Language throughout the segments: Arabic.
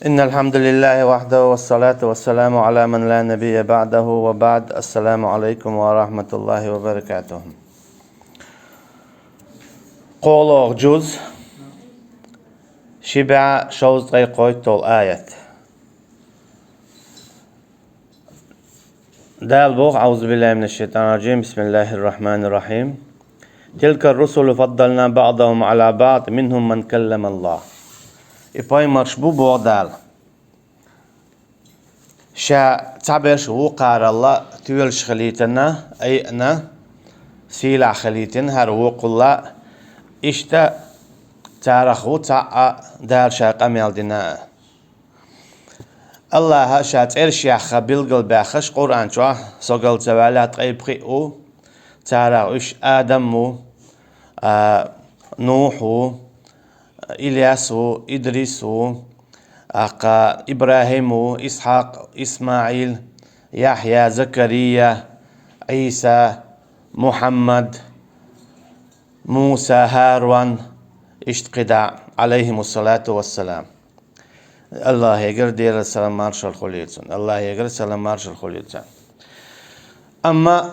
إن الحمد لله وحده والصلاة والسلام على من لا نبي بعده وبعد. السلام عليكم ورحمة الله وبركاته. قول جزء شبع شوز قيقويت الآية دال بوغ أعوذ بالله من الشيطان الرجيم. بسم الله الرحمن الرحيم. تلك الرسل فضلنا بعضهم على بعض منهم من كلم الله. إباي مرشبو بوغدال شا تعبير وقار الله تولش خليتنا أي أنا سيلع خليتن هروق الله إشتا تارخو تعا دار شا قميل دنا الله شات إرشيخ بلغل باخش قرآن شوه سوغل توالات قيبقئو تارخ آدمو نوحو إلياسو إدريسو إبراهيم إسحاق إسماعيل يحيى زكريا عيسى محمد موسى هارون اشتقدا عليهم الصلاة والسلام. الله يقر دير السلام مارشال خليتون الله يقر السلام مارشال خليتون. أما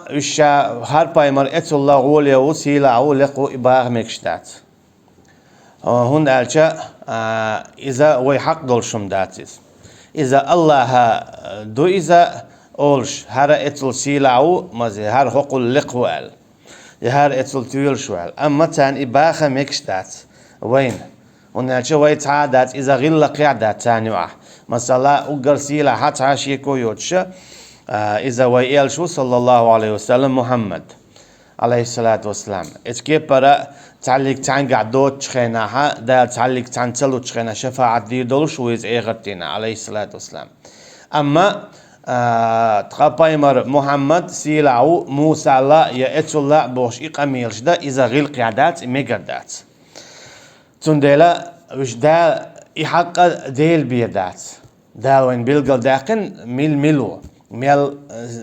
هر بايمر اتو الله غولي وسيلة عولق إباغ مكشتات هون ألشا إذا ويحق دولشم داتيز إذا الله دو إذا أولش هر اتل سيلعو مزي هر حقل لقوال هر اتل تيولشوال أما تان إباخة مكشتات وين هون ألشا ويتعادات إذا غل قعدات تانيوع مثلا أقر سيلع حتى عشيكو يوتش إذا ويالشو صلى الله عليه وسلم محمد عليه الصلاة والسلام إتكي برا تعليق تعنقع دوت شخيناها دا تعليق تعنتلو شخينا شفاعة دي دولش ويز إيغرتينا عليه الصلاة والسلام. أما تقابيمر محمد سيلعو موسى الله يأتو الله بوش إقاميلش دا إذا غيل قعدات ميقردات تنديلا وش دا إحقا ديل بيدات دا وين بيلقل داقن ميل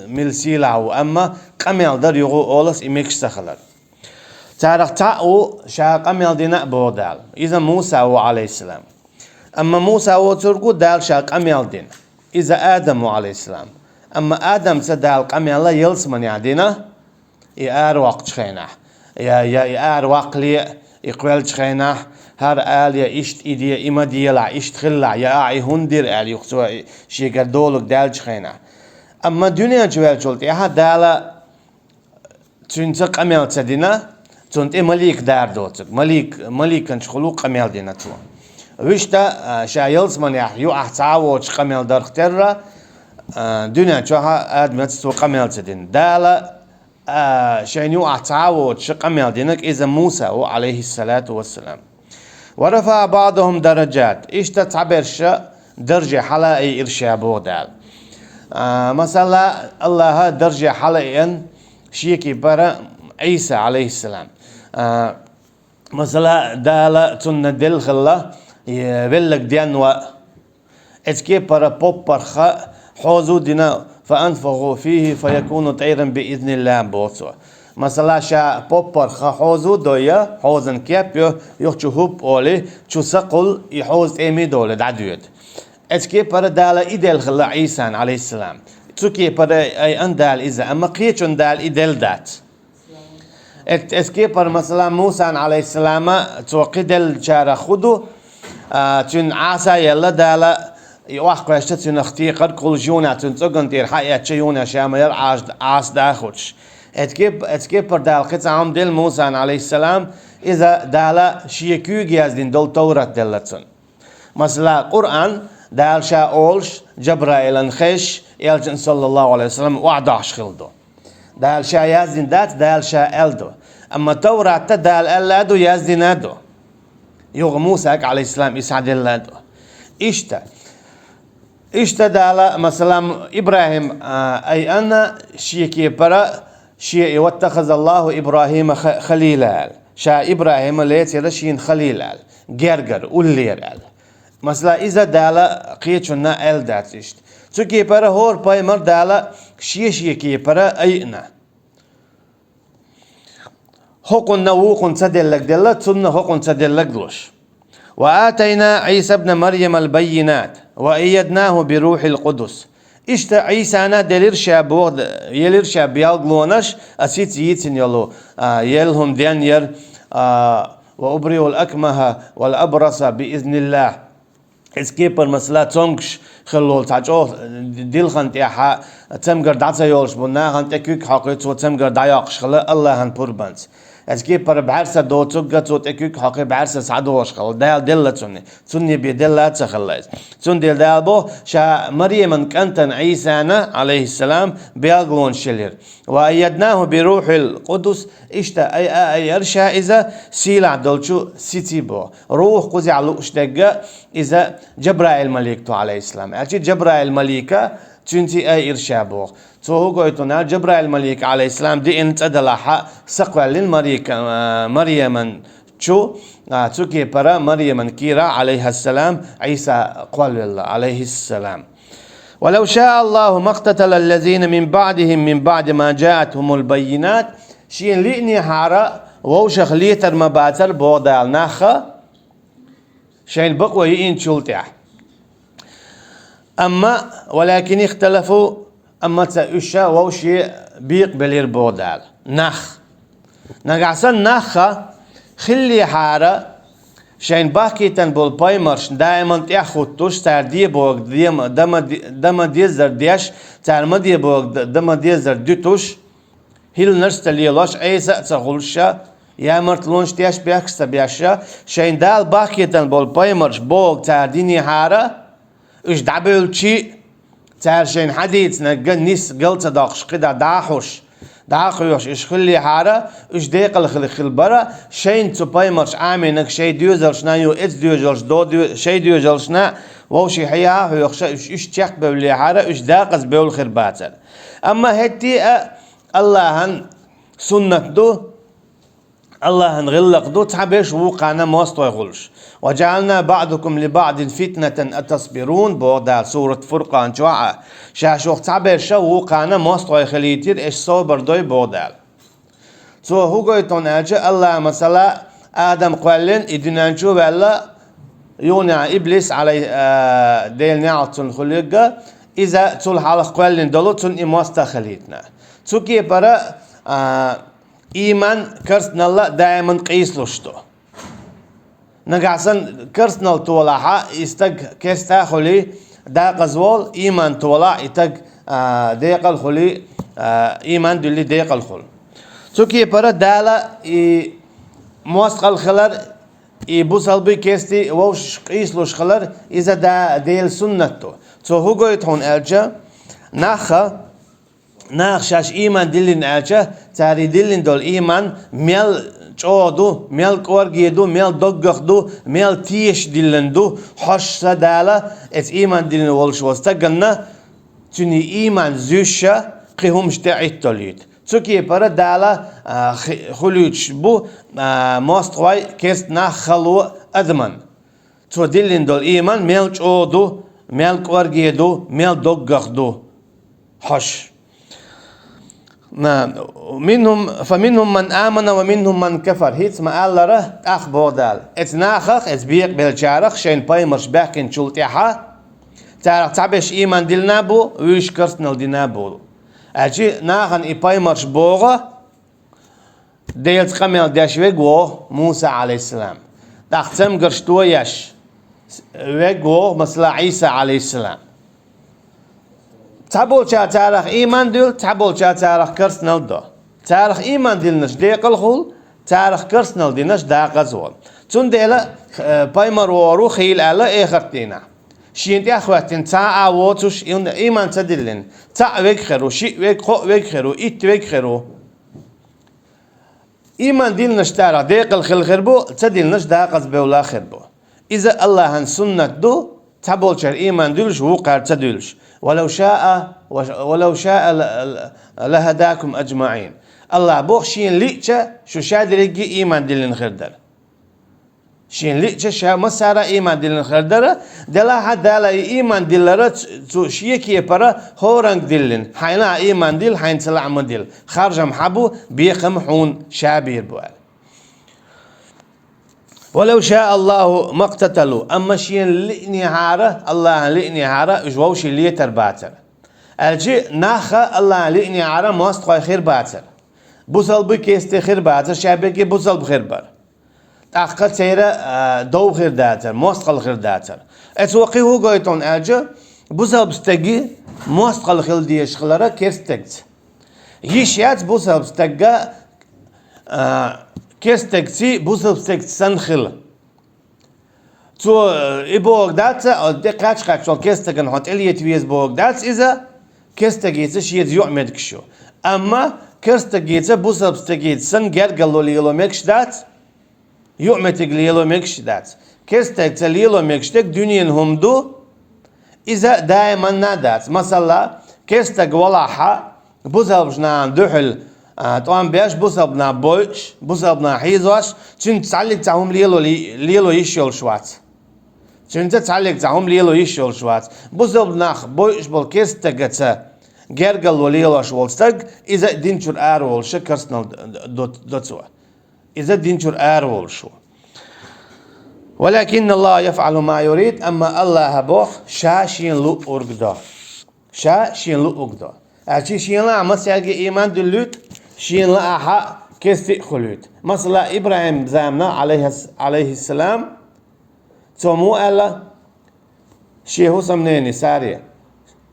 ميل سيلعو أما قميل در يغو أولس إميكش سخلر تاريخ تاو شا قميل دينا بودال إذا موسى عليه السلام. أما موسى وترقو دال شا قميل دين إذا آدم عليه السلام. أما آدم سدال قميل يلسمن يعدينا يار وقت شخينه يار وقلي يقبل شخينه هر آل يا إشت إيدي إما ديلا إشت خلا يا أعي هندير آل يختوا شيكر دولك دال شخينه. أما دنيا جوال شلت يها دالا تنسى قميل تدينا تنت مليك دار دوتك مليك كنش خلوق قميل دينا تو وشتا شايلز من يو أحتاوش قميل دار اخترا دنيا جوها آدم تسو قميل تدين دالا شاينيو أحتاوش قميل دينك إذا موسى عليه الصلاة والسلام. ورفع بعضهم درجات إشتا تعبرش درجة حلا أي إرشابو دال مثلا الله درجة حلا شيكي برا عيسى عليه السلام مثلا دالا تندل خلا يبلغ ديانوا اتكي برا بوبرخا حوزو دينا فأنفخوا فيه فيكون طيرا بإذن الله بوتو مثلا شا بوبرخا حوزو دويا حوزن كيب يخشو هوب أولي شو سقل يحوز إيمي دولة دعدويت اتكي برا دالا إدل خلا عيسى عليه السلام تكي برا أي أندال إذا أما قيتشون دال إدل دات اسكيبر مثلا موسى عليه السلام توقيدل شارع خدو تن عاسا يلا دالا يوحق تن اختيقر كل جونا تن تقن تير حياة تشيونا شامير عاس داخلش اسكيبر دال قطعهم دل موسى عليه السلام إذا دالا شيكو جازدين دول تورات دلتن مثلا قرآن دال شا أولش جبرائيل انخش يلجن صلى الله عليه وسلم وعداش خلدو دال شا يازدين دات دال شا ألدو أما توراة دال ألادو يازدين أدو يوغ موسى عليه السلام يسعد اللادو إشتا دال مثلا إبراهيم أي أنا شيكي برا شيء واتخذ الله إبراهيم خليلا شا إبراهيم ليت يرشين خليلا جرجر وليرال مثلا إذا دال قيتشنا أل داتشت تكي برا هور بايمر دال شيكي برا أينا حقن نوقن تدلك دلت ثم حقن تدلك دلش وآتينا عيسى ابن مريم البينات وأيدناه بروح القدس إشتا عيسى أنا دليرشا بوغد يليرشا بيالغلونش أسيت يتن يلو يلهم دينير وأبرئ الأكمه والأبرص بإذن الله اسكيبر مثلا تونكش خلول تاجو ديل خنت يحا تمغر داتا يولش بنا خنت كيك حقيت وتمغر داياقش خلا الله هن بوربانس اسكيبر بعرسه دو توغت وتكيك حقي بعرسه سعدوش خل دال دلتوني توني بيدلات خلاص تون ديل دالبو شا مريم كانتن عيسى عليه السلام بيغلون شلير وايدناه بروح القدس اشتا اي ارشا اذا سيلع دولشو سيتيبو روح قزي على اشتاق اذا جبرائيل مليكتو عليه السلام اجي جبرائيل مليكه تنتي اي ارشابو تو هو قلتنا جبرائيل الملك عليه السلام دي انت ادلها سقوا للملك مريم شو تكي برا مريم كيرا عليها السلام عيسى قال الله عليه السلام ولو شاء الله ما اقتتل الذين من بعدهم من بعد ما جاءتهم البينات شين لئني حارة ووشخ ليتر مباتر بودال ناخا شين بقوة يئين شلتع أما ولكن اختلفوا أما تأشى ووشي بيقبل بودال نخ نقعسن نخا خلي حارة شين باكي تنبول بايمرش دائما تأخذ توش تار دي بوغ دم ديزر ديش تار مدي بوغ دم ديزر ديتوش هيل نرستليلوش عيسى تغلشا يا مرتلونش تياش بيكستا بياشا شين دال باكي تنبول بايمرش بوغ تار ديني حارة اش دعبلشي تار شين حديث نقل نيس قلت داقش قدا داحوش داقيوش اش خلي حارة اش ديقل خل برا شين تو بايمرش عامينك شي ديوزرش نايو اتس ديوزرش دو شي ديوزرش نا ووشي حيا هيوخش اش تشيق بولي حارة اش داقز بول خرباتر اما هتي الله هن سنة دو الله نغلق دو تعبش وقعنا موستو يغلش وجعلنا بعضكم لبعض فتنة أتصبرون بوضع سورة فرقان جوعة شاشوخ تعبش وقعنا موستو يخليتير إيش صبر دوي بوضع سو هو قيتون أجا الله مثلا آدم قوالين إدنانشو بألا يونع إبليس على ديل نعطن خليقة إذا تول حالق قوالين دولو تون إموستا خليتنا تسوكي برا إيمان كرسنا الله دائما قيسلوشتو نقعسن كرسنا طولها استق كستا خلي دا قزول إيمان طولا يتق ديقل خلي إيمان دولي ديقل خل سوكي برا دالا موسقل خلر بوصل بي كستي ووش قيسلوش خلر إذا دا ديل سنتو تو هو قويت هون أرجع ناخ شاش إيمان دلين أجا تاري دلين دول إيمان ميل جودو ميل كورجيدو ميل دقخدو ميل تيش دلندو حش سدالة ات إيمان دلين والش وستقلنا تني إيمان زوشة قيهم شتاعيت توليد تسوكي برا دالة خلوش بو ماستواي كست ناخ خلو أدمن تو دلين دول إيمان ميل جودو ميل كورجيدو ميل دقخدو حش فمنهم من آمن ومنهم من كفر هيت ما قال له أخ بودال اتناخخ اتبيق بالجارخ شين بايمرش باكن شلتيحا تعرف تعبش إيمان دلنابو ويش كرسنل دينابو أجي ناخن إي بايمرش بوغا ديلت قميل داش ويقو موسى عليه السلام تختم قرشتو يش ويقو مثلا عيسى عليه السلام تعبول شا تاريخ إيمان دل تعبول شا تاريخ كرسنال دو تاريخ إيمان دل نش ديق الخول تاريخ كرسنال دل نش داق زول تون ديلا بايمر وارو خيل على آخرتنا شينتي أخواتين تا عواتوش إيمان تدلين تا ويك خيرو شي ويك خو ويك خيرو إت ويك خيرو إيمان دل نش تاريخ ديق الخيل خربو تدل نش داق زبولا خربو إذا الله هن سنة دو تعبول شا إيمان دلش وقع تدلش ولو شاء لهداكم أجمعين الله بوخ شين ليتشا شو شاد رجي إيمان دلين خردر شين ليتشا شا مسارة إيمان دلين خردر دلا حد دلا إيمان دلرت تو شيكي برا هورنج دلين حينا إيمان دل حين سلع مدل خارج محبو بيقم حون شابير بوال ولو شاء الله ما اقتتلوا أما شين لئني هارة الله لئني هارة جووش اللي ترباتر الجي ناخا الله لئني هارة ماست خير باتر بوصل بكيست خير باتر شابكي بوصل بخير بار أخذ سيرة دو خير داتر ماست خير داتر اتوقي هو قايتون الجي بوصل بستجي ماست خير ديش خلرا كيستجت يشيات بوصل بستجا كيستجتي بوصل بستجت سنخل تو إبوغ داتا أو دقاتش قاكشول كيستجن هات إليت ويز بوغ دات إذا كيستجيت شيء يعمد كشو أما كيستجيت بوصل بستجيت سن جرجلو ليلو مكش دات يعمد ليلو مكش دات كيستجت ليلو مكش تك دنيا هم دو إذا دائما نادات مثلا كيستج ولاحة بوصل بجنان دحل طبعا بيش بوصل بنا بوش بوصل بنا حيزوش تشن تعلق تعهم ليلو يشيل شوات تشن تعلق تعهم ليلو يشيل شوات بوصل بنا بوش بالكيستجت جرجل وليلو شولستج إذا دينشر أرول شكرسنا دوتسوا إذا دينشر أرول شو ولكن الله يفعل ما يريد أما الله بوخ شاشين لو أرقدا شاشين لو أرقدا أشي شين لا مسياجي إيمان دلوت شين لا أحا كستي خلوت مثلا إبراهيم زامنا عليه السلام تومو ألا شيهو سمنيني سارية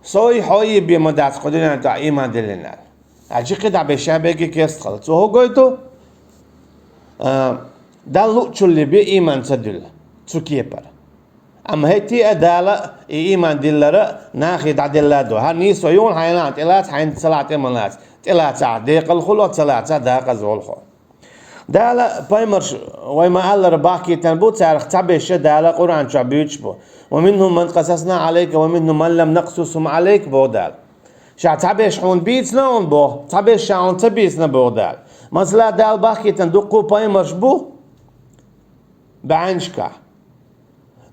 صوي حوي بمدات قدرنا تاع إيمان دلنا أشي قدع بشابكي كست خلط سو هو قويتو دالو تشولي بي إيمان تدل تسكيبر أما هيتي أدالة إيمان دلرا ناخد عدلادو هنيسو يون حينات إلات حين صلاة إيمانات إلات ديق الخلو صلاة داق زولخو دالة بايمرش ويما الله رباكي تنبو تاريخ تعبيش دالة قرآن شعبيوش بو ومنهم من قصصنا عليك ومنهم من لم نقصصهم عليك بو دال شع تعبيش حون بيتنا ون بو تعبيش شعون تبيتنا بو دال مثلا دال باكي تندقو بايمرش بو بعنشكا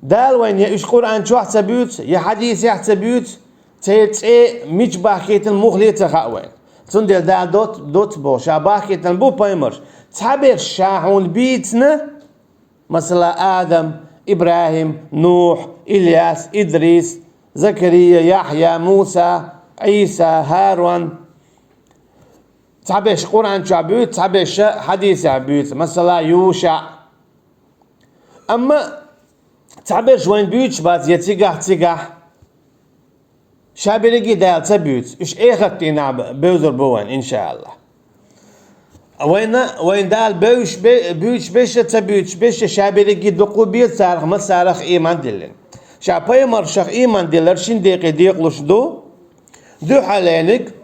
دال وين يش قرآن شو حسبيوت يا حديث يحسبيوت تيت مش باكيت المخليت خاوين تندل دال دوت بو شا باكيت بو بايمرش تعبير شاحون بيتنا مثلا آدم إبراهيم نوح إلياس إدريس زكريا يحيى موسى عيسى هارون تعبيش قرآن شعبيوت تعبيش حديث عبيوت مثلا يوشع أما تعبير وين بيوتش بات يتيقح شابيرجي دال تبيوت إيش إخذتنا بوزر بوين إن شاء الله وين دال بيوتش بيش تبيوتش بيش شابيرجي دقو بيت سارخ ما سارخ إيمان دلين شابي مرشخ إيمان دلر شين ديقلوش دو حالينك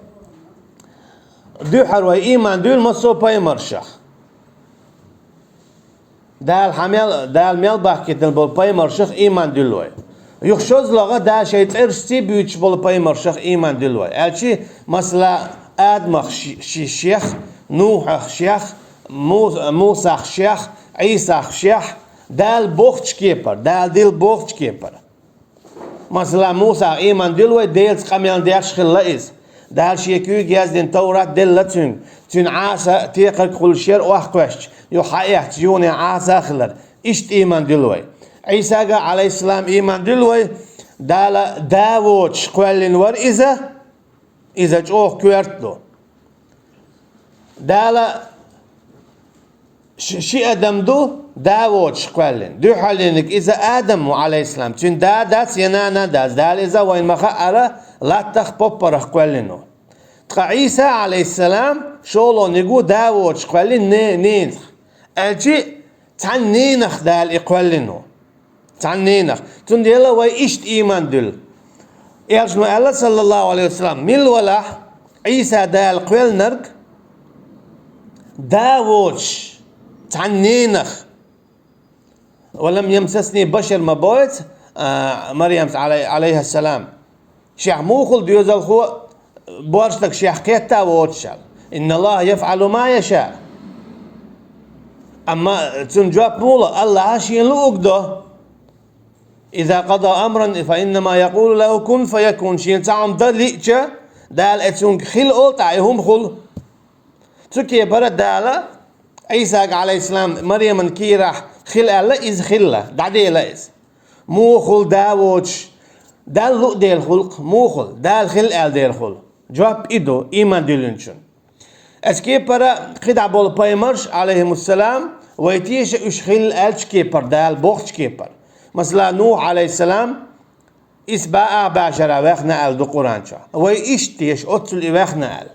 دو حروي إيمان دول مصو باي مرشخ دال ميل باكيت بول باي مرشخ إيمان دلوي يخشوز لغة دا شيء ترستي بيوتش بول باي مرشخ إيمان دلوي الشي مثلا آدم شيخ نوح شيخ موسى شيخ عيسى شيخ دال بوختش كيبر دال ديل بوختش كيبر مثلا موسى إيمان دلوي ديل تقاميان ديالش خلائز دال شيكو جازدين تورات دل لتون تون عاسا تيقر كل شير واخوش يحيح تيوني عاسا خلر اشت إيمان دلوي عيسى عليه السلام إيمان دلوي دال داوتش قوالين ور إذا جوه كويرتلو دال شي أدم دو داوتش قوالين دو حالينك إذا آدم عليه السلام تون دات ينانا داز دال إذا وين مخاء لا تخببرخ قوالينو تقع عيسى عليه السلام شولو نيقو داوتش قوالين نينخ الجي تان نينخ دال إقوالينو تان نينخ تون ديلا وي إشت إيمان دل إيالشنو الله صلى الله عليه وسلم ميل ولاح عيسى دال قوال نرق داوتش تان نينخ ولم يمسسني بشر مبوت مريم عليها السلام شيخ موخل ديوزل خو بورشتك شيخ كيتا ووتشال إن الله يفعل ما يشاء أما تنجاب مولا الله عاشين لأقده إذا قضى أمرا فإنما يقول له كن فيكون شين تعم دليتش دال اتسونك خل قول تعيهم خل تكي برد دالا عيسى عليه السلام مريم كي راح خل الله إز خلة دعدي إز موخل داوتش دال لو ديل خلق موخل دال خل ال ديل خل جواب إدو إيمان دلنشون اسكي برا خدع بول بايمرش عليهم السلام ويتيش إش خل الش كيبر دال بوخش كيبر مثلا نوح عليه السلام إسباء باشرة وخنا ال دو قرآن شا ويش تيش أتل وخنا ال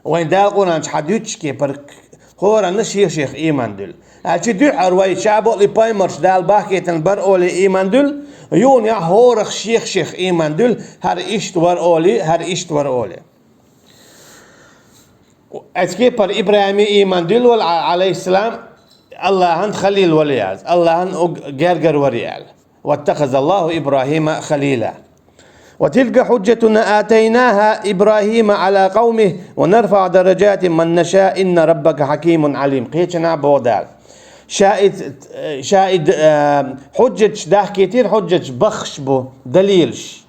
وين دال قرآن حديتش كيبر خورا نشي شيخ إيمان دل هالشي دو حروي شابو لي بايمرش دال باكيتن بر أولي إيمان دل يون يا هورخ شيخ إيمان دل هر إشتور أولي اسكي بر إبراهيم إيمان دل عليه السلام الله هن خليل ولياز الله هن جرجر وريال واتخذ الله إبراهيم خليلا وتلك حجتنا آتيناها إبراهيم على قومه ونرفع درجات من نشاء إن ربك حكيم عليم قيتنا بودال شاهد حجج ده كتير حجج بخش بو دليلش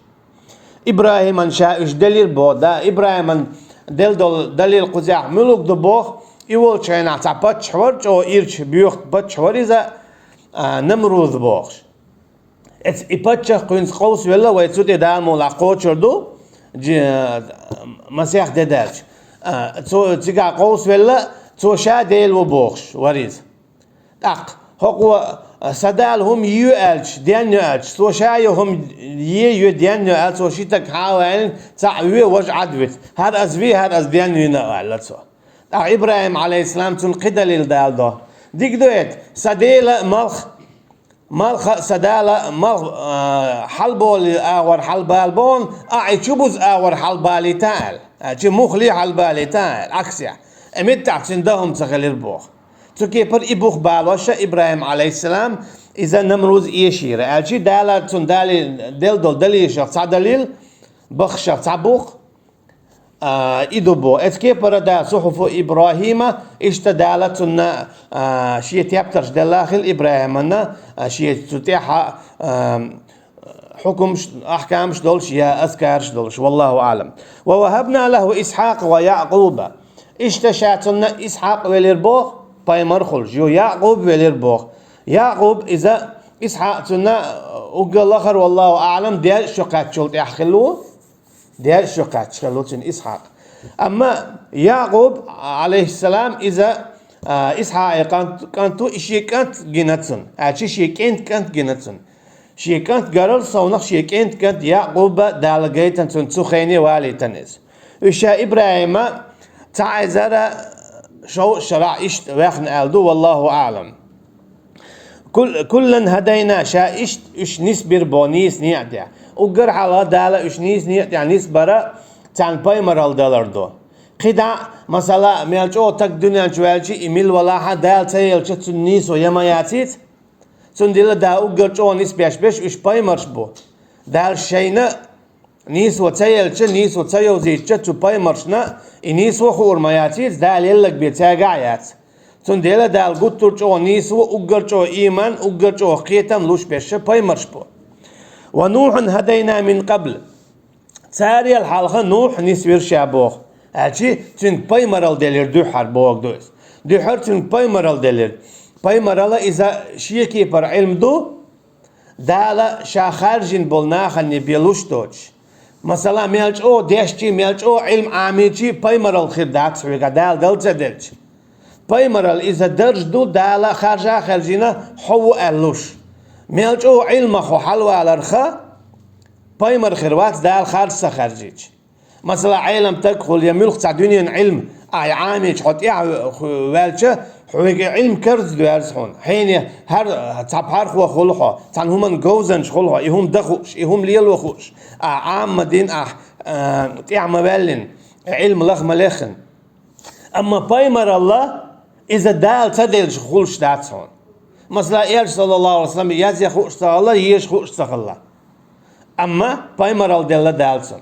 إبراهيم ان شاءش دليل بو دا إبراهيم دليل قزاع ملوك دو بوخ يقول شاينا تعبتش حورج أو إيرش بيوخ بتش حوريزا نمروذ بوخش إبتش قينس قوس ولا ويتسوتي دامو لاقوتشر دو مسيح ددالش تيجا قوس ولا تو شا ديل وبوخش وريز اق هو سدال هم يؤلش ديان يؤلش تو شاي هم يو ديان يؤلش تو شيتك حاوين تعوي وجعد بيت هذا ازوي هذا از ديان يؤلش تو ابراهيم عليه السلام تنقد للدال ده ديك دويت سديل ملخ سدال ملخ حلبول اور حلبالبون اعيشبوز اور حلبالي تاعل اجي مخلي حلبالي تاعل عكسيا امت عندهم تغلير بوخ تكي بر إبوخ بالوشة إبراهيم عليه السلام إذا نمروز إيشيرة ألشي دالة تندالي دليل شخص دليل بخ شخص بوخ إدو بو إتكي بر دا صحف إبراهيم إشتدالة تنا شيء تيبترش داخل إبراهيم شيء تتيح حكم أحكام شدولش يا أذكار شدولش والله أعلم ووهبنا له إسحاق ويعقوب إشتشاتنا إسحاق وليربوخ بايمر خلج يو يعقوب وليربوخ يعقوب إذا إسحاق تنا وقال آخر والله أعلم ديال شقات شلت يحخلوه ديال شقات شلو تن إسحاق أما يعقوب عليه السلام إذا إسحاق كانتو إشي كانت جنتسن أشي شي كانت جنتسن شي كانت قرر صونخ شي كانت يعقوب دالجيتن تنسخيني والي تنز وشا إبراهيم تعزر شو شرع إشت ويخن ألدو والله أعلم كلن هدينا شا إشت إش نسبر بونيس نيعتي وقر على دالة إش نيس نيعتي نيس برا تان بايمرال دالردو قدا مثلا ميالجو تك دنيا جوالجي إيميل ولا حد دال تيل شتون نيس ويما ياتيت سنديل دا وقر جو نيس بيش إش بايمرش بو دال شينا نيس وتيل نيس وتيل زيت تو بايمرشنا إنيس وخور ما ياتيت دال يلك بيتاقعيات تنديل دال قطر جو نيس وقر جو إيمان وقر جو قيتم لوش بيش بايمرش بو ونوح هدينا من قبل تاري الحلقة نوح نسوير شابوخ هاتشي تنك بايمرال دلير دوحر بوغ دوز دوحر تنك بايمرال دلير بايمرال إذا شيكي بر علم دو دالا شا خارجين بولناخن نبيلوش دوش مثلا ميلج او ديشتي ميلج او علم عاميتي بايمرال خير داكس ويقا دال دلتا دلج بايمرال إذا درج دو دالا خارجا خارجينا حو ألوش ميلج او علم خو حلوة على رخا بايمر خيروات دال خارج سخارجيج مثلا علم تدخل يملك تعدوني علم اي عاميج حط والشه حويق علم كرز دوارسون حين هر تعبار خو خلخه تان هم جوزنش خلخه يهم دخوش يهم ليل وخوش عام مدين تعملن علم لخ ملخن اما بايمر الله اذا دال تدل خلش داتسون مثلا ايش صلى الله عليه وسلم يازي خوش الله يش خوش الله اما بايمر الله دالسون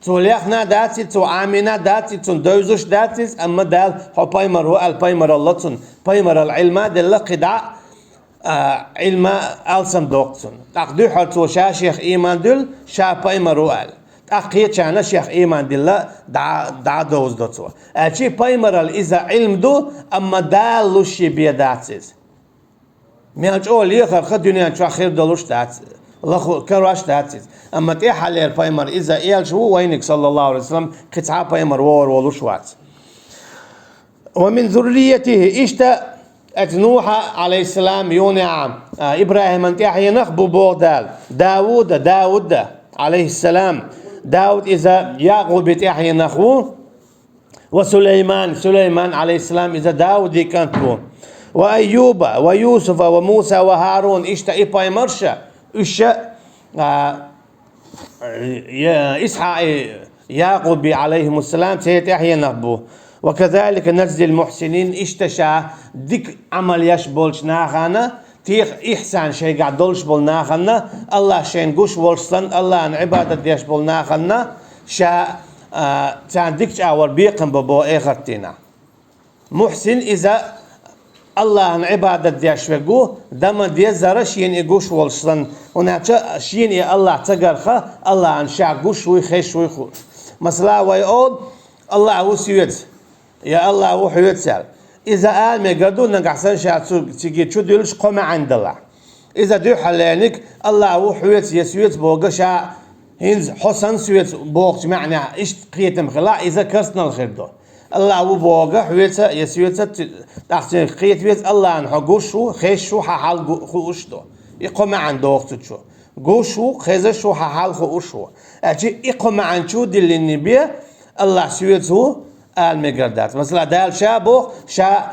توليخنا داتي تو عامنا داتي تون دوزوش داتيس اما دال هو بايمر هو البايمر الله تون بايمر العلم دل قدع علم السم دوقتون تقدو حتو شيخ ايمان دل شا بايمر هو تقيت شانا شيخ ايمان دل دا دوز دوتو اشي بايمر اذا علم دو اما دال لوشي بيداتيس مياج أول يخر خد دنيا شو خير دلوش تات الله كراش تاتيز أما تحلل بايمر إذا إيل شو وينك صلى الله عليه وسلم قطعة بايمر وور ولوشوات. ومن ذريته إشتا نوح عليه السلام يونعم إبراهيم أنت يحيى نخبو بودال داود عليه السلام داود إذا يعقوب يحيى نخو وسليمان عليه السلام إذا داود كانت بو وأيوب ويوسف وموسى وهارون إشتا إباي مرشا إشتا إسحاق يعقوب عليهم السلام سيتحيى نخبو. وكذلك نجزي المحسنين اشتشى ديك عمل يشبولش ناخانا تيخ إحسان شيء قاعد دولش بول ناخانا الله شين قوش بولشتن الله عن عبادة يشبول ناخانا شا تان ديك أول بيقن ببو إخرتنا محسن إذا الله عن عبادة يشبقو دم ديزر شين يقوش بولشتن ونعطى شين الله تقرخ الله عن شا قوش ويخش ويخو مثلا ويقول الله وسيوت يا الله وحي يتسال إذا قال ما قدو نقحسن شاتو تيجي شو ديلش قوم عند الله إذا دو حلانك الله وحي يسويت بوغا شا هنز حسن سويت بوغ معنى إيش قيتم خلا إذا كرسنا الخير دو الله وبوغا حويت يسويت تحسن قيت بيت الله عن حقوشو خيشو حال خوش دو يقوم عند وقت شو قوشو خيزشو حال خوشو أجي يقوم عن شو دل النبي الله سويته المقردات مثلا دال شابو شا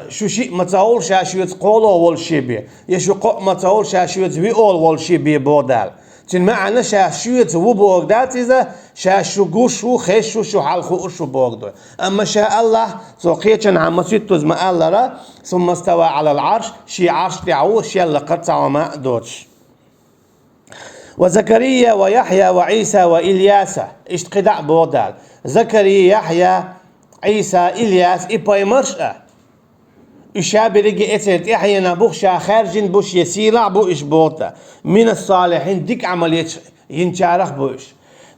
شو شيء متاول شا شويت قولو وول شي بي يشو قو متاول شا شويت وي اول وول شي بي بودال تن معنى شا شويت و بوغدات اذا شا شو قوشو خيشو شو حالخو شو بوغدو اما شاء الله سوقيتشن عم سيتوز ما الله را ثم استوى على العرش شي عرش تعو شي اللي قرصا وما دوتش. وزكريا ويحيى وعيسى وإلياس اشتقدع بودال زكريا يحيى عيسى إلياس إباي مرشأ إشابرق إتت يحيى نبوخ شا خارجين بوش يسيرع بو إش بوتا من الصالحين ديك عمل ينشارخ بوش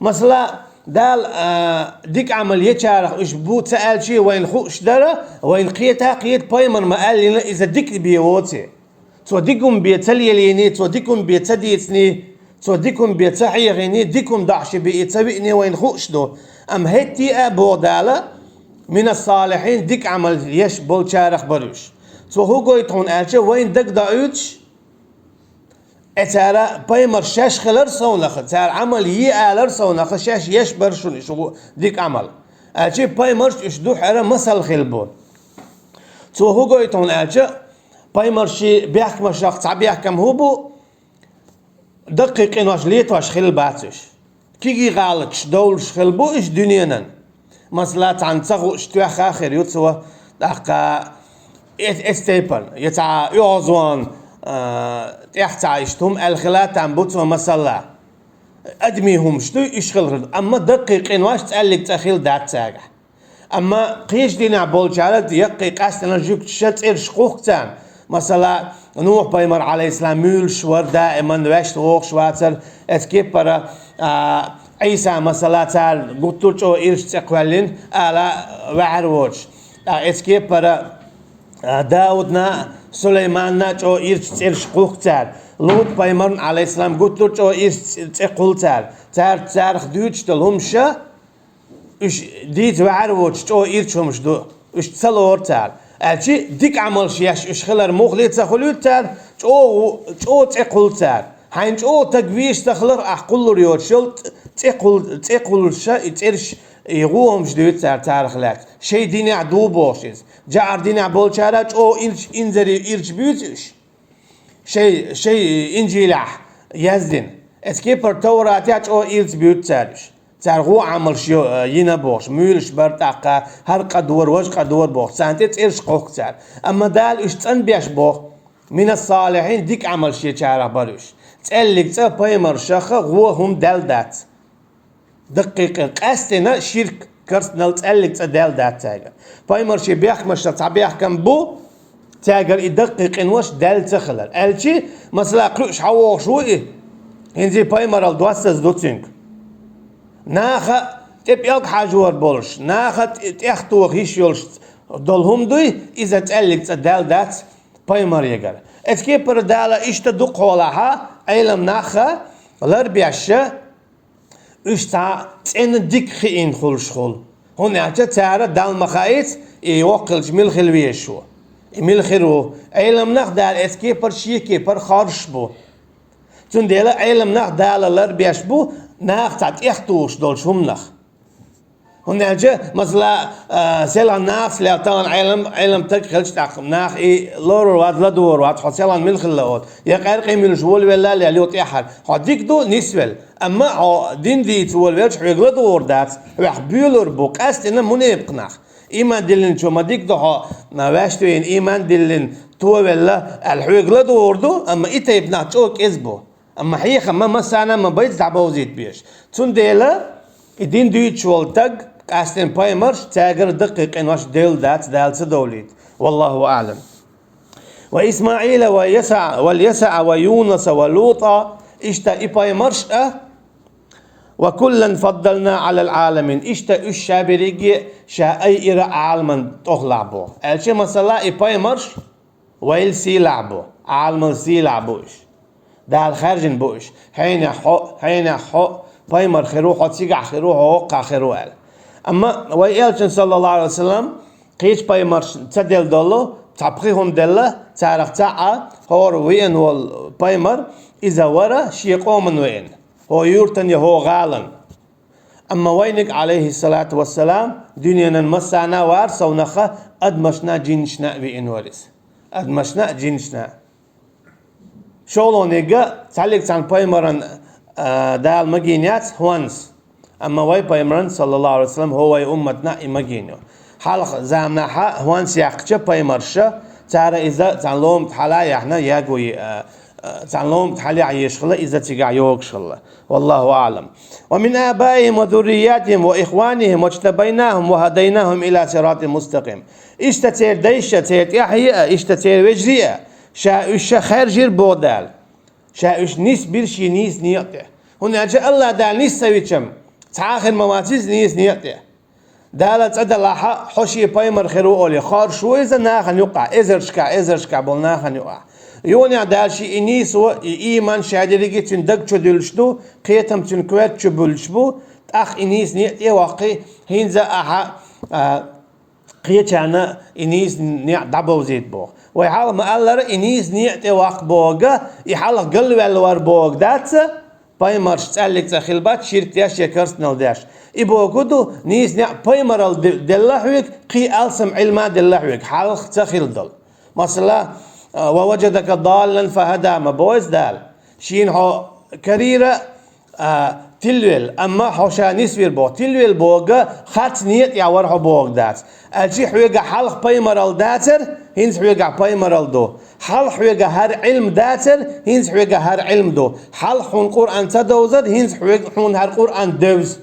مثلا دال ديك عمل يشارخ إش بو تسأل شي وين خوش درا وين قيتها قيت بايمر ما قال لنا إذا ديك بيوتي تو ديكم بيتلي ليني تو ديكم بيتديتني تو ديكم بيتحي غيني ديكم دعش بيتسبقني وين خوش دو أم هتي أبو دالة من الصالحين ديك عمل يش بول شارخ بروش تو هو قويتون أرجع وين دك دايوتش اتارا بايمر شاش خلر صونخ تار عمل يالر صونخ شاش يش برشون شو ديك عمل أرجع بايمر إيش دو حرا مسال خلبون تو هو قويتون أرجع بايمر شي بيحكم شخص بيحكم هو بو دقيق إنوش ليتوش خل باتش كيجي غالتش دولش خلبو إيش دنيانا مثلا عن تغو اشتواخ آخر يتسوى دقا استيبل يتع يعزوان تحتع اشتهم الخلات عن بوتسوى مسلا أدميهم شتو يشغل أما دقيق إنوش تقلق تأخيل دات ساقح أما قيش دينا بولجالة يقيق أستنا جوك تشت إرشقوك تان مثلا نوح بايمر عليه السلام ميلش ور دائما وشت ووخ شواتر اتكيب برا عيسى مثلا تال قطوش او إرش تقوالين على وعروش اتكيب برا داودنا سليماننا او إرش قوق تال لوط بايمر عليه السلام قطوش او إرش تقول تال تارخ دوش تلهمشا اش ديت وعروش او إرش همش دو اش تسلور تال أجي ديك عمل شيء إيش خلر مخلي تخليت تار أو تقول تار حين أو تجويش تخلر أقول ريوت شلت تقول شيء ترش يقوم جديد تار خلاك شيء ديني عدو باشيز جار ديني عبول شارج أو إنزري إرج بيوتش شيء إنجيله يزدين اسكيبر توراتيات أو إرج بيوت تارش ترغو عمل شيء ينبوش ميلش برتاقة هر قدور وش قدور بوخ سانتت إرش قوق تار أما دال إشتن بيش بوخ من الصالحين ديك عمل شيء شارع بروش تقلق تا بايمر شخة غو هم دال دات دقيقة قاستنا شرك كرسنا تقلق تا دال دات تاقر بايمر شيء بيحك مشتا تعبيح كم بو تاقر يدقيق إنوش دال تخلر ألشي مثلا قلوش حووخ شوئي هنزي بايمر الدواسز دوتينك ناخا تبيلك حاجور بولش ناخا تأختو هيش يولش دولهم دوي إذا تقلق تدال دات بايمر يقر اتكي بردالا اشتا دق هولها علم ناخا لربياشا اشتا تين ديك خين خلش خل هنا تارا دال مخايت يوقلش ملخل ويشو ملخرو علم ناخ دال اتكي پر شيكي پر خارش بو تون ديلا علم ناخ دال لربياش بو ناخ تات اختوش دولش هم ناخ هنا مثلا سيلان ناس لاتان علم تكخلش تاخ ناخ لور واد لدور واد حسيلان ملخل لود يقير قيم الجول ولا اللي عليه تيحر هديك دو نسول اما دين دي تول ويش حيغل دور دات راح بيولر بوك استنا منيب قناخ ايمان دلن شو ما ديك دو ما واشتوين ايمان دلن تو ولا الحيغل دور دو اما ايتا يبنا تشوك ازبو اما حقيقه ما مسانا ما بيت دعبوزيت بيش تون ديلا الدين دو يتشول تق أستن بايمرش تاجر دقيق إن واش ديل دال سدوليت والله أعلم. وإسماعيل واليسع ويونس ولوطا اشتا بايمرش وكلا فضلنا على العالمين اشتا الشابريجي شا أي إرا عالما تغلبو الشي مثلا بايمرش ويل سي لعبو عالما سي لعبوش دال خارجن بوش حين حو بايمر خروح وتسيقع خروح ووقع خروح اما ويلشن صلى الله عليه وسلم قيش بايمر تدل دولو تبخيهم دله تعرف تعا هور وين هو بايمر اذا ورا شي قوم وين هو يورتن هو غالن اما وينك عليه الصلاه والسلام دنيا مسعنا وارس ونخه ادمشنا جنشنا بانورس ادمشنا جنشنا شولونيجا تعلق عن بايمرن دال مجينيات هونس اما واي بايمرن صلى الله عليه وسلم هو امتنا امجينو حلق زامنا هونس يقچ بايمرشا ترى اذا تعلم حلا احنا ياغوي تعلم حلا عيشخله اذا تيغا يوكشله والله اعلم. ومن ابائهم وذرياتهم واخوانهم واجتبيناهم وهديناهم الى صراط مستقيم اشتتير ديشه تيت يحيى اشتتير وجريه شا خرجير بودال شايش نيس بيرشي نيس نيته هنا جاء الله دال نيس سويتشم تاخر مواتيز نيس نيته دالت عد الله حشي بايمر خيرو اولي خار شو اذا ناخن يقع ازرشكا بول ناخن يقع يوني دالشي انيس و ايمان شادريجي تندق تشدلشدو قيتم تنكوات تشبلشبو اخ انيس نيته واقي هينزا اها قيتانا انيس نيع دبو زيت بو ويحال ما الله انيس نيعتي واق بوغا يحال قلب الور بوغ دات بايمرش تسالك تخلبات شيرت ياش يكرس نوداش يبوغدو نيس نيع بايمرال دلحوك قي السم علما دلحوك حال تخلدل مثلا ووجدك ضالا فهدى ما بويز دال شين هو كريره تلويل اما حوشا نسوير بو تلويل بوغا خات نيت يا ورح بوغ دات الشي حويغا حلق بايمرال داتر هينز حويغا بايمرال دو حلق حويغا هر علم داتر هينز حويغا هر علم دو حلق حون قرآن تدوزر هينز حويغا حون هر قرآن دوز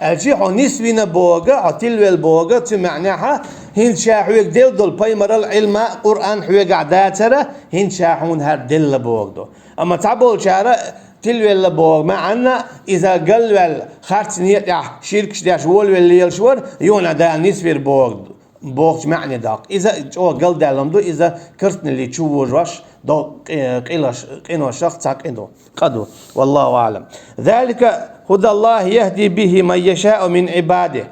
الشي حو نسوينا بوغا حو تلويل بوغا تمعناها هينز شا حويغ ديل دول بايمرال علم قرآن حويغا داتر هينز شا حون هر دل بوغ دو اما تعبول شارع تلويل بوغ معنا اذا قلل خارت نيت شيركش داش ولول ليل شور يونا دا نسفير بوغ معني داق اذا او قل دالمدو اذا كرتن اللي تشوف رش دو قينو شخص تاقينو قدو والله اعلم. ذلك هدى الله يهدي به من يشاء من عباده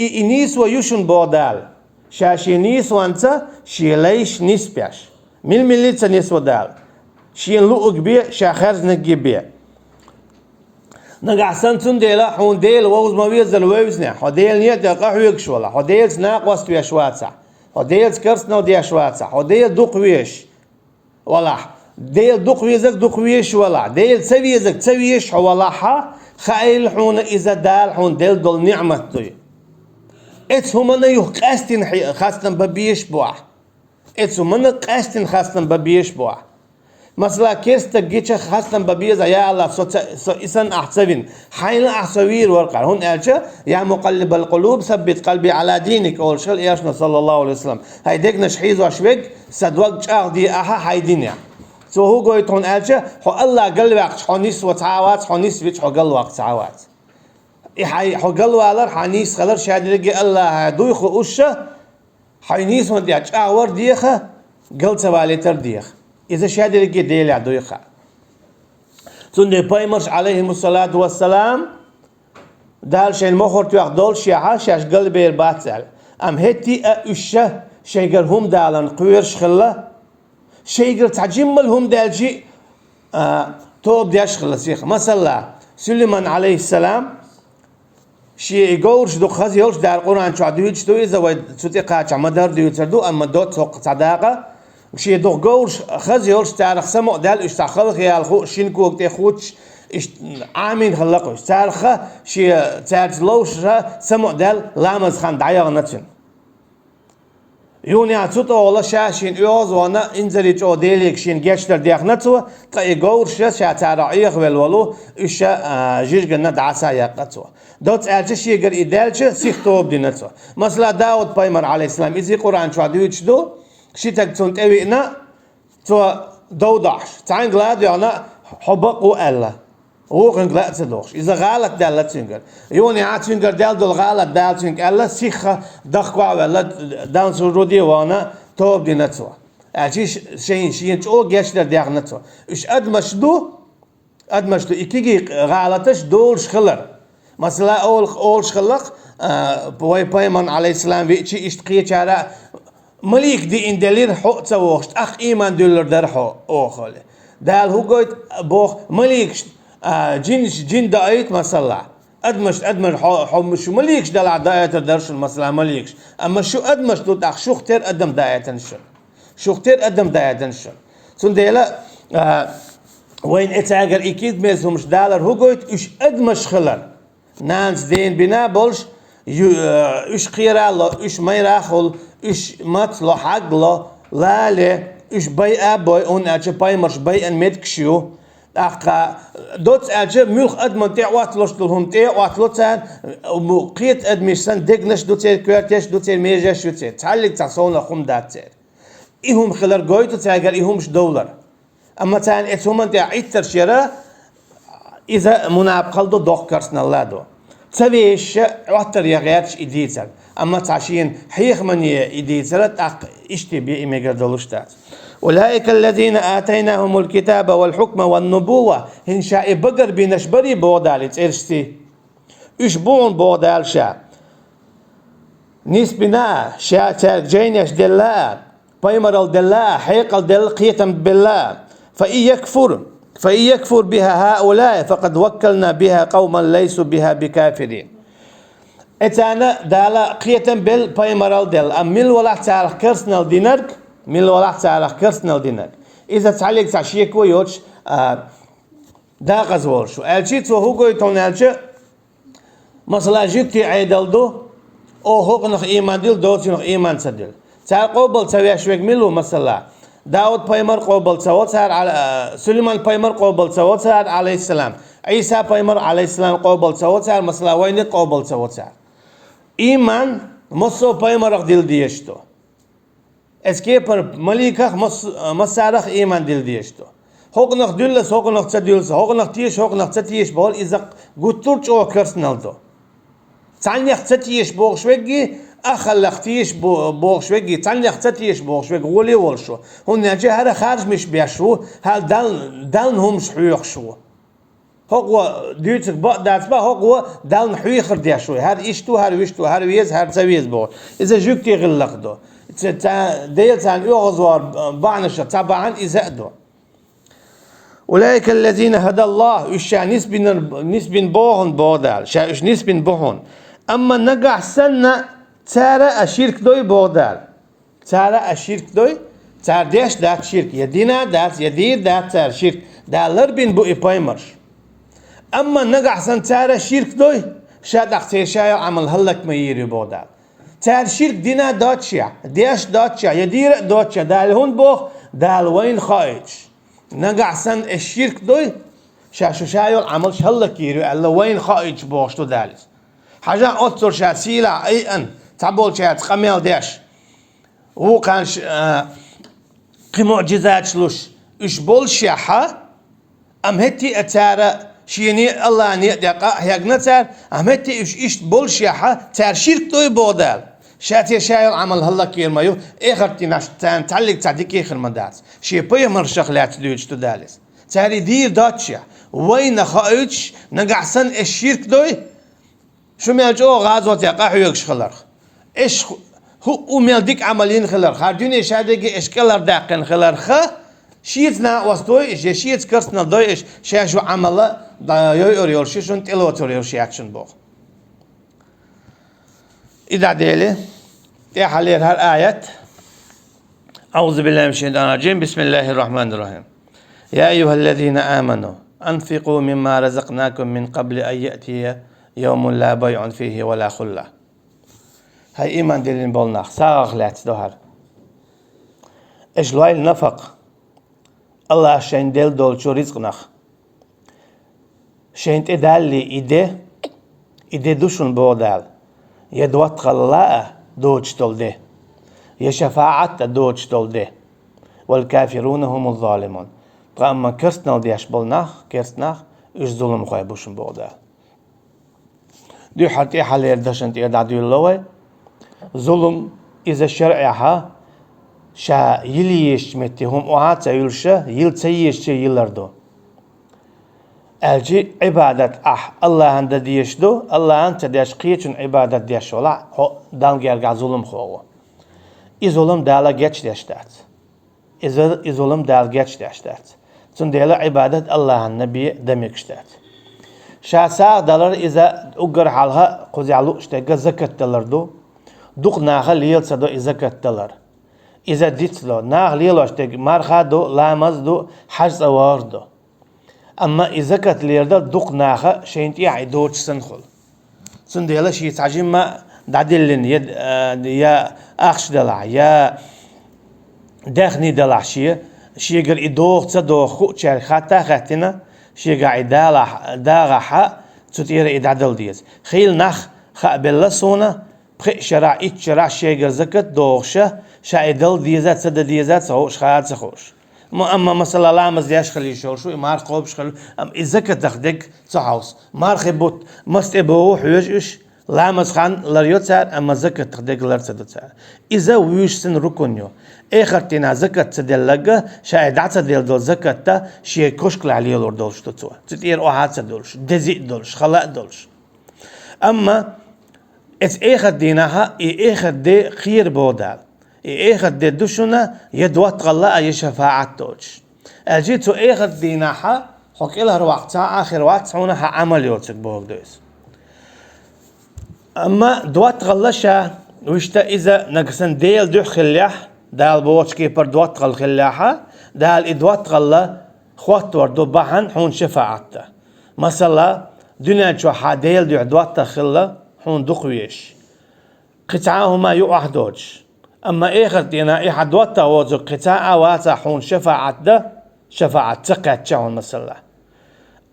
انيس ويشن بودال شاشي نيس وانت شيليش نسبيش من مليتس نيس ودال شين لوق بيه شاخرز نجيب بيه نقع سنتون ديلا حون ديل ووز ما بيزل ويزنا حديل نيت قهويك شولا حديل سناق وست ويا شواتسع حديل كرسنا وديا شواتسع حديل دوق ويش ولا ديل دوق ويش ولا ديل تسويش ولا ح خايل حون اذا دال حون ديل دول نعمه دوي اتهم يو قاستن خاصن ببيش بوح اتهم قاستن خاصن ببيش بوح مثلا كيست جيتش خاصن ببيز يا الله سو اسن احسبين حين احسوير ورقه هون الجا يا مقلب القلوب ثبت قلبي على دينك اول شل ايشنا صلى الله عليه وسلم هيدك نشحيز واشوك صدوق دي اها هيدينيا سو هو قويت هون الجا هو الله قلبك حنيس وتعاوات حنيس فيش هو قلبك تعاوات اي هو قلبالر حنيس خلر شادلقي الله دوخ وشه حنيس ودي اور ديخه قلت باليتر ديخ إذا شادر جديل عدويخا تندي بايمرش عليهم الصلاة والسلام دال شين مخور تياخدول شيعة شاش قلبي الباتل أم هتي أشة شيقر هم دالن قويرش خلا شيقر تعجمل هم دالجي توب دياش خلا سيخ مثلا سليمان عليه السلام شي يقولش دو خزي يولش دار القرآن شو عدويج تو إذا ود تطيقات عمدار ديو تردو أما دوت سوق صداقة وشي دو قولش خزي يولش تاريخ سمو دال إش تخلق يالخو شينكو وقت يخوتش إش عامين خلقوش تاريخه شي تاريخ لوش سمو دال لامز خان دعيا نتشن يوني عطوطو والله شاشين يوز وانا انزلي جو ديليك شين جاشتر دياخ نتوه تقاي قورش شا تارعيخ والولو إشا جيجنا دعسا يقتوه دوت ألش يقر إدالش سيختوب دي نتوه مثلا داود بايمر عليه السلام إذا قرآن شو عدويتش دو شيتك تون تأوينا تو دودعش تعين غلاد يعني حبق وألا هو كان غلط تدوش إذا غلط دالة تنقل يوني عاتنقل دال دول غلط دال تنقل ألا سيخة دخوا ولا دان سرودي وانا توب دي نتوه أشيش شين أو جاشتر دياغ نتوه إيش أدمشدو إكيجي غلطش دولش خلر مثلا أول خلق بايمان عليه السلام بيجي إشتقي شارع مليك دي إندلير حق تسوقش أخ إيمان دولار در حق أخله دال هو قلت بوخ مليك جين دايت مثلا أدمش حمش مليكش دلع دايت درش مثلا مليكش أما شو أدمش دوت أخ شو ختير أدم دايت نشر شو ختير أدم دايت نشر سنديلا وين اتاجر اكيد ميزهمش دالر هو قلت ايش ادمش خلر نانس دين بنا بولش ايش خيرا له ايش ميراخل ايش مطلو حق له لا ايش بي ابوي اون اجا بايمرش بي ان ميدكشيو اخا دوت اجا ملخ ادمن تاع واتلوش لهم تاع واتلوتان وقيت ادميشسن دغنش دوتير كوارتيش دوتير ميجاش دوتير تعلق تصون خم داتير ايهم خلر قويتو تاجر ايهمش دولار أما تان إتهم أنت عيتر شراء إذا مناب خلدو دوكرسنا لادو تبيش وتر يغيرش إديتر أما تعشين حيخ من إديتر تأق إشتبي إميجر دولشتات أولئك الذين آتيناهم الكتاب والحكم والنبوة هن شاء بقر بنشبري بودال إرشتي إشبون بودال شا نسبنا شا ترجينش دلا بيمرل دلا حيقل دل قيتم بالله فإن يكفر بها هؤلاء فقد وكلنا بها قوما ليسوا بها بكافرين اتانا دالا قيتم بال بايمرال دل ام مل ولا تعرف كرسنال دينرك مل ولا تعرف كرسنال دينرك اذا تعليق تعشيك ويوتش دا غزور شو الجيت وهو قويتون الجي مثلا جيتي عيدل او هوق ايمان دل دوتي ايمان سدل تعال قبل تبيشوك ملو مثلا داود بايمر قبل سوتر على سليمان بايمر قبل سوتر عليه السلام عيسى بايمر عليه السلام قبل سوتر مثلا وين قبل سوتر إيمان مصو بايمر دل ديشتو اسكيبر مليكه مسارخ إيمان دل ديشتو هوق نخ دلس هوق نخ تدلس هوق نخ تيش هوق نخ تتيش بقول إذا قلتلش أو كرسنالدو تعني تتيش بوغشوجي أخلقتيش بوغشوجي تعني تتيش بوغشوجي ولي ولشو هون نجي هذا خارج مش بيشو هل دلن هم شحيخ شو هو ديتك بعد داتبا هو دلن حيخر ديشو هذا إيشتو هذا ويشتو هذا ويز هذا سويز بو إذا جوكتي غلقدو ديل تان يغزور بعنش طبعا إذا دو أولئك الذين هدى الله إشا نسبين بوهن بودال شا إش نسبين بوهن أما نقع سنة تارا أشيرك دوي بودال تارا أشيرك دوي تار ديش دات شيرك يدينا دات يدير دات تار شيرك دالر بين بو إبايمرش أما نقع سن تارا شيرك دوي شاد اختيشايا عمل هلك مييري بودال تار شيرك دينا داتشيا ديش داتشيا يدير داتشيا دال هون بوخ دال وين خايج نقع سن الشيرك دوي شاشايا عمل هلك ييري الله وين خايج بوشتو دالس حاجة أكثر شيء سيلا أي أن تعبول شيء تخميل ديش هو كان كمعجزات شلوش إيش بول شيحة أم هتي أتارا شيني الله نيدقا هيجنا تار أم هتي إيش بول شيحة تار شرك توي بودال شاتي شايل عمل هلا كيرمايو اخرتي ناش تعلق تعديك اخر مدات شي بيمر شغلات دوج تدالس تاري دير داتشا وين خايتش نقعسن الشرك دوي شو مالجو غازوت يا قاحيوكش خلر ايش هو مالديك عملين خلر خاردوني شادق اشكالر داقن خلر شيتنا وستوي شيت كرسنا دويش شاشو عمله دا يوريور شيشون تلوتوريور شياكشن بو إذا ديلي يا حليل هالآية أعوذ بالله من الشيطان الرجيم بسم الله الرحمن الرحيم يا أيها الذين آمنوا أنفقوا مما رزقناكم من قبل أن يأتي يوم لا بيع فيه ولا خلة هاي إيمان ديلين بولناخ ساغ لات دوهر إيش لويل نفق الله شين دل دول شو رزقناخ شين تدالي إيدي دوشن بودال يدوات خلاء دوج تولده يشفاعت دوج تولده والكافرون هم الظالمون فأما كرسنا وديش بولناخ كرسناخ إيش ظلم خواه بوشن بودال دي حتى حالي دشنت يدعدو اللوي ظلم إذا شرعها شا يليش متهم وعاتا يلشا يلتسيش يلردو الجي عبادة الله عند ديشدو الله عند ديش قيتون عبادة ديش ولا دان جرجع ظلم خوه ظلم دالا جيش ديشتات ظلم دال جيش ديشتات تون دالا عبادة الله عن النبي دميكشتات شاسا دالر إذا أجر حالها قزعلو اشتاق زكاة دلردو دوق ناخل ليل سدو زكاة دلر إذا ديتلو ناخ ليلو اشتاق مارخادو لامزدو حجز أواردو أما إذا كانت ليردا دوق ناخا شينتي عيدوش سنخل سنديلا شي تعجم ما دعدلن يد يا أخش دلع يا داخني دلع شي قال إدوخ تصدوخ خو تشار خاتا خاتنا شي قاعد داغحا تطير إدعدل ديز خيل نخ خابلا سونا بخي شرع إتشرع شي قال زكت دوخشة شايدل ديزات سد ديزات سهوش خات سخوش أما مثلا لامز دياش خلي شو مار قوبش خلو إذا كتخدك صحوس مار خبوت مستبوه حيوش لامز خان لريوت سار أما زكاة تخدك لرصد سار إذا ويش سن ركنيو آخر تنا زكاة تدلقة شايد عتا دول زكاة تا شيء كشكل عليه لور دولش تتوه تطير أوهات دولش دزيق دولش خلاء دولش أما آخر ديناها آخر دي خير بودال آخر دي دوشنا يدوات غلاء يشفاعت دوش الجيتو آخر ديناها حق إلها روقتا آخر وقت هونها عمل يوتك بوك دوس أما دوات غلاشا وشتا إذا نقصن ديل دوح خلاح دال بوش كيبر دوات غل خلاحا دال إدوات غلا خوات وردو بحن حون شفاعتا مثلا دنيا شو حاديل دوح دوات خلا حون دقويش قطعاهما يقع دوش أما آخر دينا إحد وطا وزو قطاع واتا حون شفاعة تقات شاون مثلا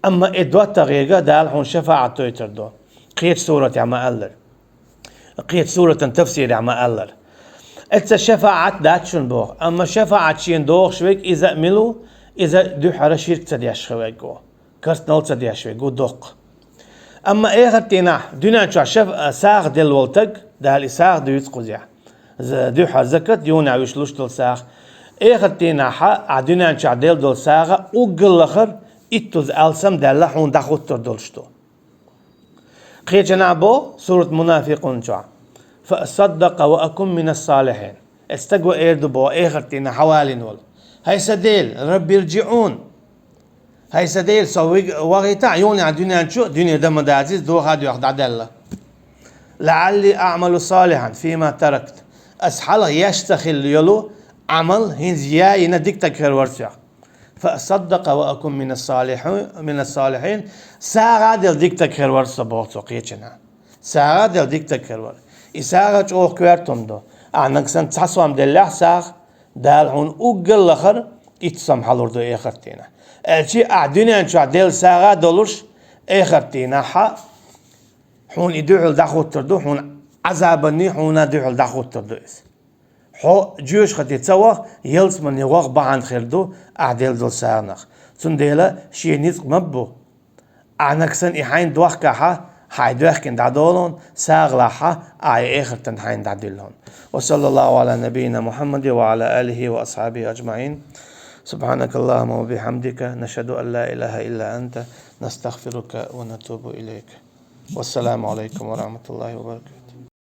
أما إدوات غيغا دال حون شفاعة تويتر دو قيت سورة عما ألر قيت سورة تفسير عما ألر إتسا شفاعة داتشون بوغ أما شفاعة شين دوغ شويك إذا ملو إذا دو حرا شيرك تدياش خويقو كرت نول تدياش خويقو دوق أما آخر دينا دونا شو ساغ دل ولتق دال ساغ دويت قزيح دو حزكت يونا ويشلوش دول ساغ آخر دينا عدونا شعديل دول ساغ وقل لخر إتوز ألسم دال حون دخوتر دولشتو قيل جنابو سورة منافقون شو فأصدق وأكون من الصالحين استقوى إيردو بو آخر دينا حوالي نول هاي سديل رب يرجعون هاي سديل سوي وغيتا يوني عدونا شو دنيا دم دازيز دو هادو ياخد عدالة لعلي أعمل صالحا فيما تركت أسحله يشتخل يلو عمل هنز ياي نديك تكفر ورسع فأصدق وأكون من الصالحين ساعة دل ديك تكفر ورسع بوتو قيتشنا ساعة دل ديك تكفر ورسع إساعة جوه كوارتم دو عنك سن تحسوام دل ساعة دال هون أقل لخر إتصم حلور دو إخرتينا الشي أعدوني أنشو دل ساعة دولش إخرتينا حون يدعو الدخوت تردو حون عذابني حون يدعو الدخوت تردو حو جوش خدي تسوا يلس من يوغ بعن خيردو أعدل دول سارنخ تنديلا شي نيزق مبو عنكسن إحين دوخ كاحا حيدوخ دعدولون ساغلاحة آخر تنحين دعدلون. وصلى الله على نبينا محمد وعلى آله وأصحابه أجمعين. سبحانك اللهم وبحمدك نشهد أن لا إله إلا أنت نستغفرك ونتوب إليك. والسلام عليكم ورحمة الله وبركاته.